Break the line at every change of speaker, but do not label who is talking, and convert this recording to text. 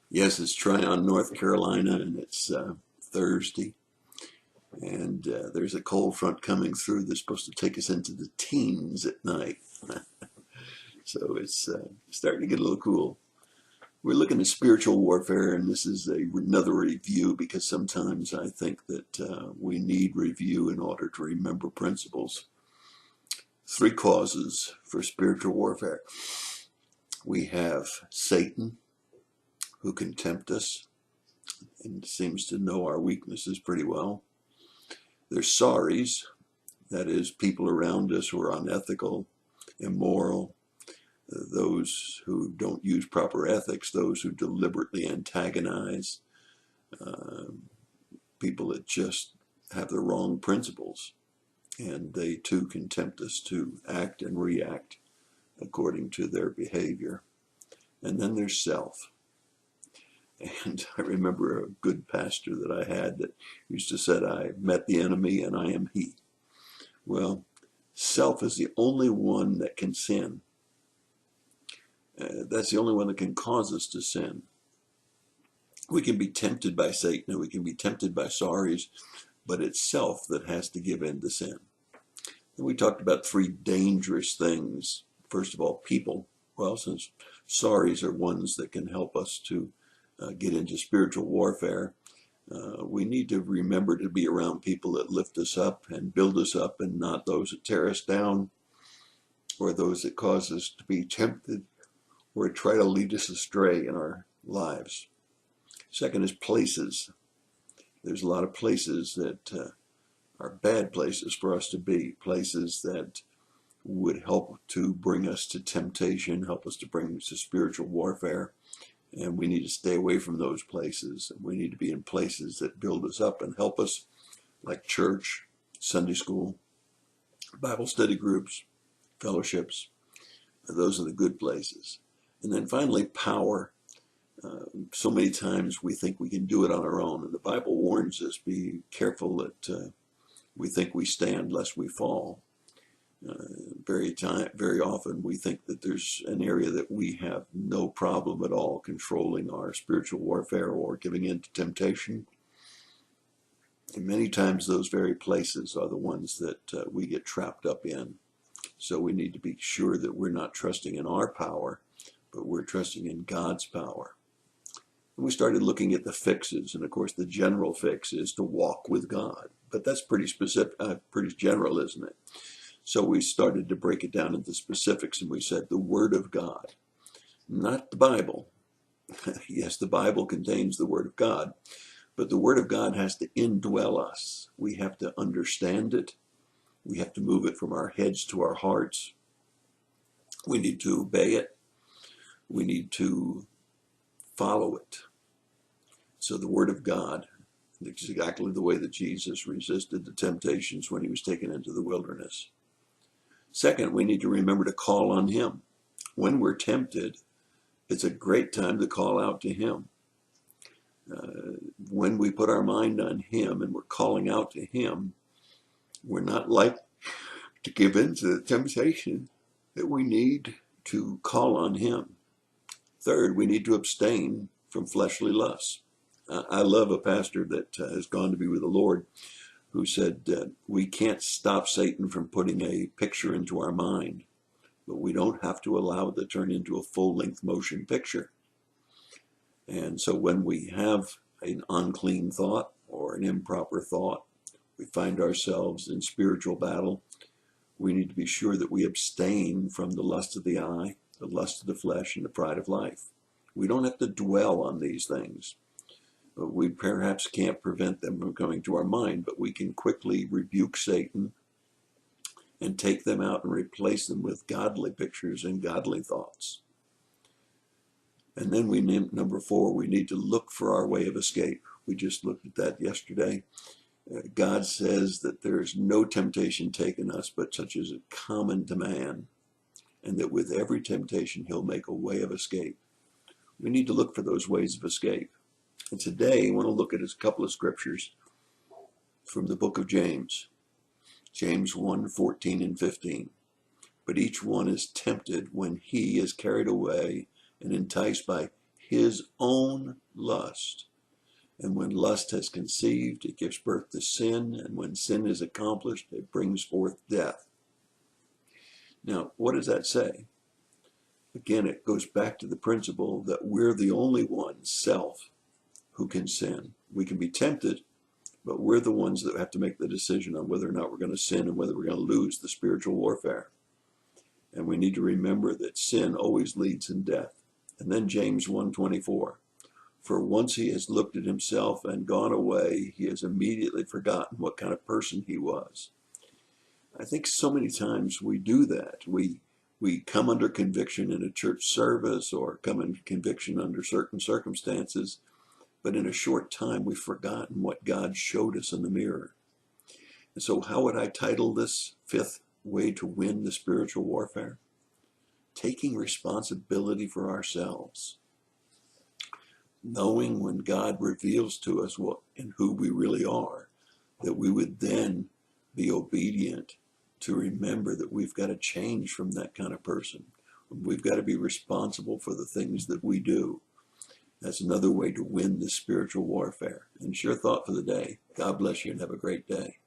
Yes, it's Tryon, North Carolina, and it's Thursday. And there's a cold front coming through that's supposed to take us into the teens at night. So it's starting to get a little cool. We're looking at spiritual warfare, and this is another review because sometimes I think that we need review in order to remember principles. 3 causes for spiritual warfare. We have Satan, who can tempt us and seems to know our weaknesses pretty well. There's sorries, that is, people around us who are unethical, immoral, those who don't use proper ethics, those who deliberately antagonize, people that just have the wrong principles. And they too can tempt us to act and react according to their behavior. And then there's self. And I remember a good pastor that I had that used to say, I met the enemy and I am he. Well, self is the only one that can sin. That's the only one that can cause us to sin. We can be tempted by Satan, and we can be tempted by sorries, but it's self that has to give in to sin. And we talked about 3 dangerous things. First of all, people. Well, since sorries are ones that can help us to get into spiritual warfare, we need to remember to be around people that lift us up and build us up, and not those that tear us down, or those that cause us to be tempted or try to lead us astray in our lives. Second is places. There's a lot of places that are bad places for us to be, places that would help to bring us to temptation, help us to bring us to spiritual warfare. And we need to stay away from those places. We need to be in places that build us up and help us, like church, Sunday school, Bible study groups, fellowships. Those are the good places. And then finally, power. So many times we think we can do it on our own. And the Bible warns us, be careful that we think we stand lest we fall. Very often we think that there's an area that we have no problem at all controlling our spiritual warfare or giving in to temptation. And many times those very places are the ones that we get trapped up in. So we need to be sure that we're not trusting in our power, but we're trusting in God's power. And we started looking at the fixes, and of course the general fix is to walk with God. But that's pretty specific, pretty general, isn't it? So we started to break it down into specifics, and we said the Word of God, not the Bible. Yes, the Bible contains the Word of God, but the Word of God has to indwell us. We have to understand it. We have to move it from our heads to our hearts. We need to obey it. We need to follow it. So the Word of God, it's exactly the way that Jesus resisted the temptations when he was taken into the wilderness. Second, we need to remember to call on him. When we're tempted, it's a great time to call out to him. When we put our mind on him and we're calling out to him, we're not like to give in to the temptation, that we need to call on him. Third, we need to abstain from fleshly lusts. I love a pastor that has gone to be with the Lord, who said we can't stop Satan from putting a picture into our mind, but we don't have to allow it to turn into a full-length motion picture. And so when we have an unclean thought or an improper thought, we find ourselves in spiritual battle, we need to be sure that we abstain from the lust of the eye, the lust of the flesh, and the pride of life. We don't have to dwell on these things. We perhaps can't prevent them from coming to our mind, but we can quickly rebuke Satan and take them out and replace them with godly pictures and godly thoughts. And then number 4, we need to look for our way of escape. We just looked at that yesterday. God says that there is no temptation taken us but such as is common to man, and that with every temptation he'll make a way of escape. We need to look for those ways of escape. And today I want to look at a couple of scriptures from the book of James. James 1:14 and 15. But each one is tempted when he is carried away and enticed by his own lust. And when lust has conceived, it gives birth to sin. And when sin is accomplished, it brings forth death. Now, what does that say? Again, it goes back to the principle that we're the only ones, self, who can sin. We can be tempted, but we're the ones that have to make the decision on whether or not we're going to sin and whether we're going to lose the spiritual warfare. And we need to remember that sin always leads in death. And then James 1:24. For once he has looked at himself and gone away, he has immediately forgotten what kind of person he was. I think so many times we do that. We come under conviction in a church service or come under conviction under certain circumstances, but in a short time we've forgotten what God showed us in the mirror. And so how would I title this fifth way to win the spiritual warfare? Taking responsibility for ourselves. Knowing when God reveals to us what and who we really are, that we would then be obedient to remember that we've got to change from that kind of person. We've got to be responsible for the things that we do. That's another way to win this spiritual warfare. And it's your thought for the day. God bless you and have a great day.